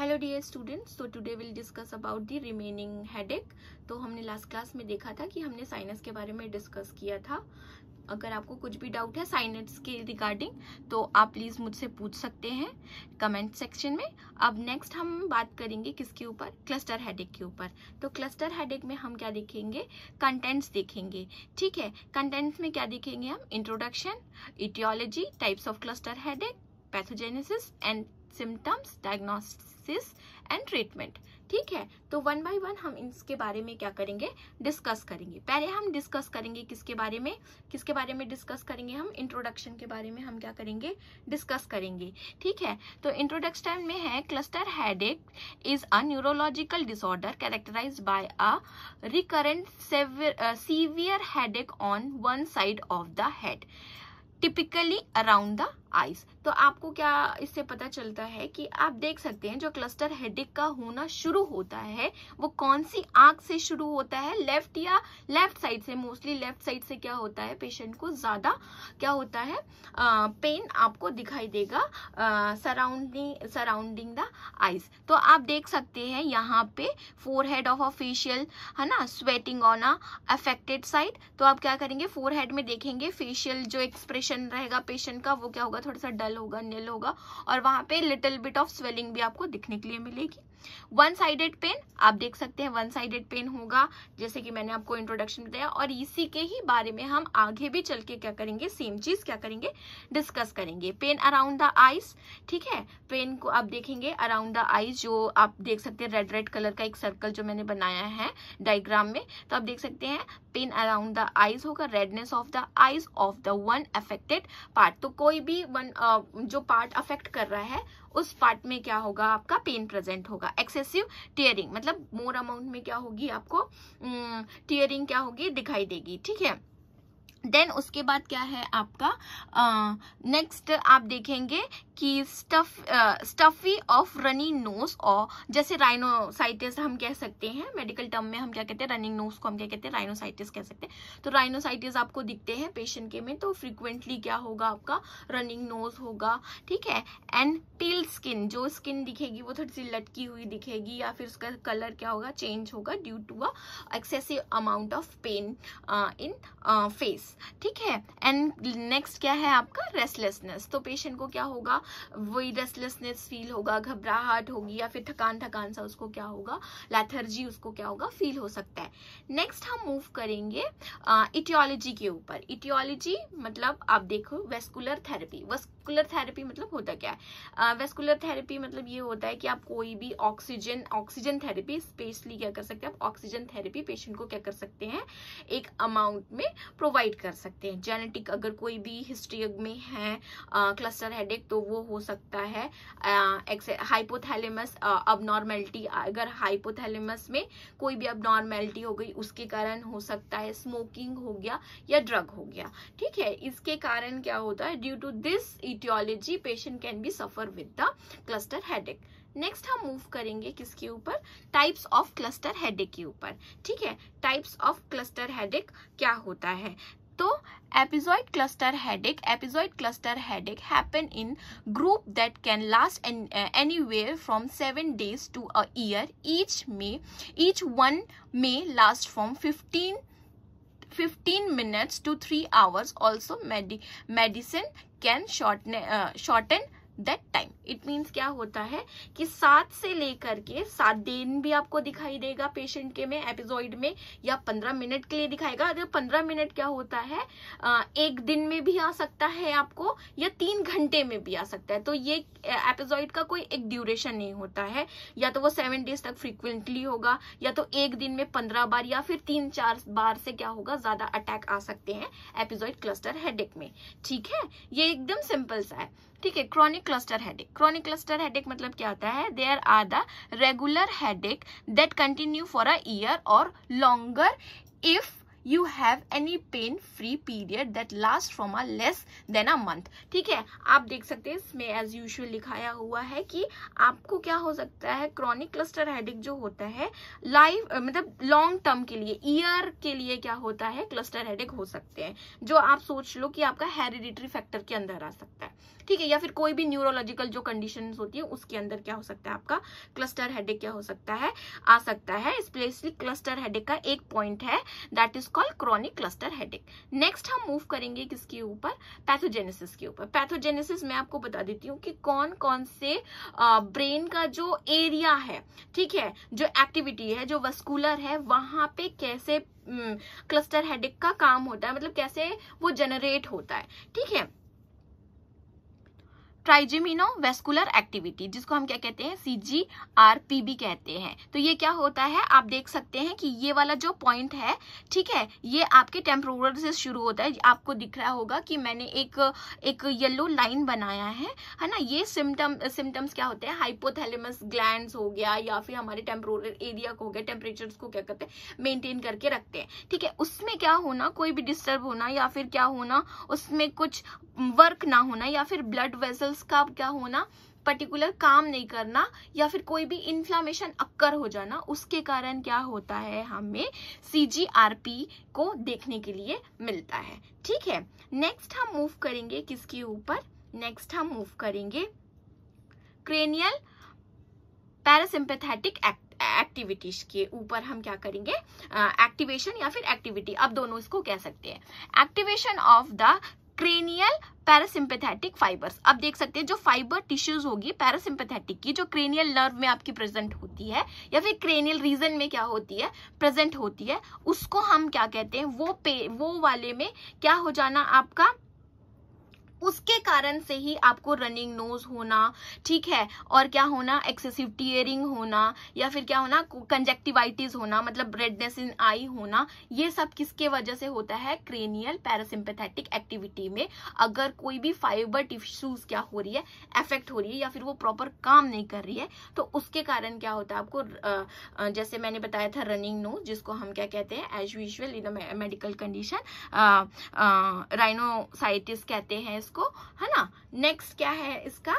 Hello dear students, तो today will discuss about the remaining headache. तो हमने last class में देखा था कि हमने साइनस के बारे में डिस्कस किया था। अगर आपको कुछ भी डाउट है साइनस के रिगार्डिंग तो आप प्लीज मुझसे पूछ सकते हैं कमेंट सेक्शन में। अब नेक्स्ट हम बात करेंगे किसके ऊपर, क्लस्टर हेडेक के ऊपर। तो क्लस्टर हेडेक में हम क्या देखेंगे, कंटेंट्स देखेंगे। ठीक है, कंटेंट्स में क्या देखेंगे हम, introduction, etiology, types of cluster headache, pathogenesis and symptoms, diagnosis and treatment. ठीक है, तो वन बाय वन हम इसके बारे में क्या करेंगे, डिस्कस करेंगे। पहले हम डिस्कस करेंगे किसके बारे में डिस्कस करेंगे हम, इंट्रोडक्शन के बारे में हम क्या करेंगे, डिस्कस करेंगे। ठीक है, तो इंट्रोडक्शन में है cluster headache is a neurological disorder characterized by a recurrent severe headache on one side of the head, typically around the eyes. तो आपको क्या इससे पता चलता है कि आप देख सकते हैं जो क्लस्टर हेडेक का होना शुरू होता है वो कौन सी आंख से शुरू होता है, लेफ्ट या लेफ्ट साइड से। मोस्टली लेफ्ट साइड से क्या होता है, पेशेंट को ज्यादा क्या होता है, पेन आपको दिखाई देगा सराउंडिंग द आईज। तो आप देख सकते हैं यहाँ पे फोरहेड ऑफ अ फेशियल है ना, sweating on a affected side. तो आप क्या करेंगे, फोरहेड में देखेंगे फेशियल जो एक्सप्रेशन रहेगा पेशेंट का वो क्या होगा, थोड़ा सा डल होगा, नील होगा, और वहां पे लिटिल बिट ऑफ स्वेलिंग भी आपको दिखने के लिए मिलेगी। वन साइडेड पेन आप देख सकते हैं, वन साइडेड पेन होगा जैसे कि मैंने आपको इंट्रोडक्शन बताया, और इसी के ही बारे में हम आगे भी चल के क्या करेंगे, सेम चीज क्या करेंगे, डिस्कस करेंगे। पेन अराउंड द आईज, ठीक है, पेन को आप देखेंगे अराउंड द आईज, जो आप देख सकते हैं रेड रेड कलर का एक सर्कल जो मैंने बनाया है डायग्राम में, तो आप देख सकते हैं पेन अराउंड द आईज होगा, redness of the eyes of the one affected part. तो कोई भी वन जो पार्ट अफेक्ट कर रहा है उस पार्ट में क्या होगा, आपका पेन प्रेजेंट होगा। एक्सेसिव टीयरिंग मतलब मोर अमाउंट में क्या होगी, आपको टीयरिंग क्या होगी, दिखाई देगी। ठीक है, देन उसके बाद क्या है आपका, नेक्स्ट आप देखेंगे कि स्टफी ऑफ रनिंग नोज, और जैसे राइनोसाइटिस हम कह सकते हैं, मेडिकल टर्म में हम क्या कहते हैं, रनिंग नोज को हम क्या कहते हैं, राइनोसाइटिस कह सकते हैं। तो राइनोसाइटिस आपको दिखते हैं पेशेंट के में, तो फ्रीक्वेंटली क्या होगा, आपका रनिंग नोज होगा। ठीक है, एंड पील स्किन, जो स्किन दिखेगी वो थोड़ी सी लटकी हुई दिखेगी, या फिर उसका कलर क्या होगा, चेंज होगा due to a excessive amount of pain in face. ठीक है, एंड नेक्स्ट क्या है आपका, रेस्टलेसनेस। तो पेशेंट को क्या होगा, वही रेस्टलेसनेस फील होगा, घबराहट होगी, या फिर थकान सा उसको क्या होगा, लेथर्जी उसको क्या होगा, फील हो सकता है। नेक्स्ट हम मूव करेंगे इटियोलॉजी के ऊपर। इटियोलॉजी मतलब आप देखो वेस्कुलर थेरेपी। वेस्कुलर थेरेपी मतलब होता क्या है, वेस्कुलर थेरेपी मतलब ये होता है कि आप कोई भी ऑक्सीजन थेरेपी, स्पेशली क्या कर सकते हैं आप, ऑक्सीजन थेरेपी पेशेंट को क्या कर सकते हैं, एक अमाउंट में प्रोवाइड कर सकते हैं। जेनेटिक अगर कोई भी हिस्ट्री में है क्लस्टर हेडेक तो वो हो सकता है। हाइपोथैलेमस अबनॉर्मेलिटी, अगर हाइपोथैलेमस में कोई भी अबनॉर्मेलिटी हो गई उसके कारण हो सकता है, स्मोकिंग हो गया या ड्रग हो गया। ठीक है, इसके कारण क्या होता है, due to this etiology patient can be suffer with the cluster headache. Next हम मूव करेंगे किसके ऊपर, टाइप्स ऑफ क्लस्टर हेडेक के ऊपर। ठीक है, टाइप्स ऑफ क्लस्टर हेडेक क्या होता है, तो episodic cluster headache happen in group that can last anywhere from 7 days to a year. Each one may last from 15 minutes to 3 hours. Also medicine can shorten that time. It means क्या होता है कि 7 से लेकर के 7 दिन भी आपको दिखाई देगा पेशेंट के में एपिसोड में, या 15 मिनट के लिए दिखाएगा। अगर 15 मिनट क्या होता है, एक दिन में भी आ सकता है आपको, या 3 घंटे में भी आ सकता है। तो ये एपिसोड का कोई एक ड्यूरेशन नहीं होता है, या तो वो 7 डेज तक फ्रीक्वेंटली होगा, या तो एक दिन में 15 बार या फिर 3-4 बार से क्या होगा, ज्यादा अटैक आ सकते हैं एपिसोड क्लस्टर हेडेक में। ठीक है, ये एकदम सिंपल सा है। ठीक है, chronic cluster headache. Chronic cluster headache मतलब क्या होता है, there are the regular headache that continue for a year और longer if you have any pain free period that lasts from a less than a month। ठीक है, आप देख सकते हैं इसमें एज यूजुअल लिखाया हुआ है कि आपको क्या हो सकता है, क्रॉनिक क्लस्टर हेडेक जो होता है लाइफ मतलब लॉन्ग टर्म के लिए, ईयर के लिए क्या होता है, क्लस्टर हेडेक हो सकते हैं, जो आप सोच लो कि आपका हेरिडिटरी फैक्टर के अंदर आ सकता है। ठीक है, या फिर कोई भी न्यूरोलॉजिकल जो कंडीशंस होती है उसके अंदर क्या हो सकता है, आपका क्लस्टर हेडेक क्या हो सकता है, आ सकता है। स्पेशली क्लस्टर हेडेक का एक पॉइंट है that is called chronic cluster headache. Next हम मूव करेंगे किसके ऊपर, पैथोजेनेसिस के ऊपर। पैथोजेनेसिस मैं आपको बता देती हूँ कि कौन कौन से ब्रेन का जो एरिया है, ठीक है, जो एक्टिविटी है, जो वस्कुलर है, वहां पे कैसे क्लस्टर हेडेक का काम होता है, मतलब कैसे वो जनरेट होता है। ठीक है, ट्राइजेमिनो वेस्कुलर एक्टिविटी, जिसको हम क्या कहते हैं, CGRP कहते हैं। तो ये क्या होता है, आप देख सकते हैं कि ये वाला जो पॉइंट है, ठीक है, ये आपके टेम्पोरल से शुरू होता है। आपको दिख रहा होगा कि मैंने एक येलो लाइन बनाया है ना। ये सिम्टम्स क्या होते हैं, हाइपोथैलेमस ग्लैंड्स हो गया या फिर हमारे टेम्पोरल एरिया को हो गया, टेम्परेचर्स को क्या करते हैं, मेंटेन करके रखते हैं। ठीक है, उसमें क्या होना, कोई भी डिस्टर्ब होना या फिर क्या होना, उसमें कुछ वर्क ना होना या फिर ब्लड वेसल्स का क्या होना, पर्टिकुलर काम नहीं करना या फिर कोई भी इन्फ्लामेशन अक्कर हो जाना, उसके कारण क्या होता है, हमें CGRP को देखने के लिए मिलता है। ठीक है, नेक्स्ट हम मूव करेंगे किसके ऊपर, नेक्स्ट हम मूव करेंगे क्रेनियल पैरासिम्पैथेटिक एक्टिविटीज के ऊपर। हम क्या करेंगे, एक्टिवेशन या फिर एक्टिविटी, अब दोनों इसको कह सकते हैं। Activation of the cranial parasympathetic fibres. अब देख सकते हैं जो फाइबर टिश्यूज होगी पैरासिम्पैथेटिक की, जो क्रेनियल नर्व में आपकी प्रेजेंट होती है या फिर क्रेनियल रीजन में क्या होती है, प्रेजेंट होती है, उसको हम क्या कहते हैं, वो वाले में क्या हो जाना आपका, उसके कारण से ही आपको रनिंग नोज होना, ठीक है, और क्या होना, एक्सेसिव टीयरिंग होना या फिर क्या होना, कंजक्टिवाइटिस होना, मतलब रेडनेस इन आई होना, ये सब किसके वजह से होता है, क्रेनियल पैरासिम्पैथेटिक एक्टिविटी में अगर कोई भी फाइबर टिश्यूज क्या हो रही है, अफेक्ट हो रही है या फिर वो प्रॉपर काम नहीं कर रही है, तो उसके कारण क्या होता है आपको, जैसे मैंने बताया था रनिंग नोज, जिसको हम क्या कहते हैं as usual in medical condition rhinosinusitis कहते हैं इसको, है ना। नेक्स्ट क्या है इसका,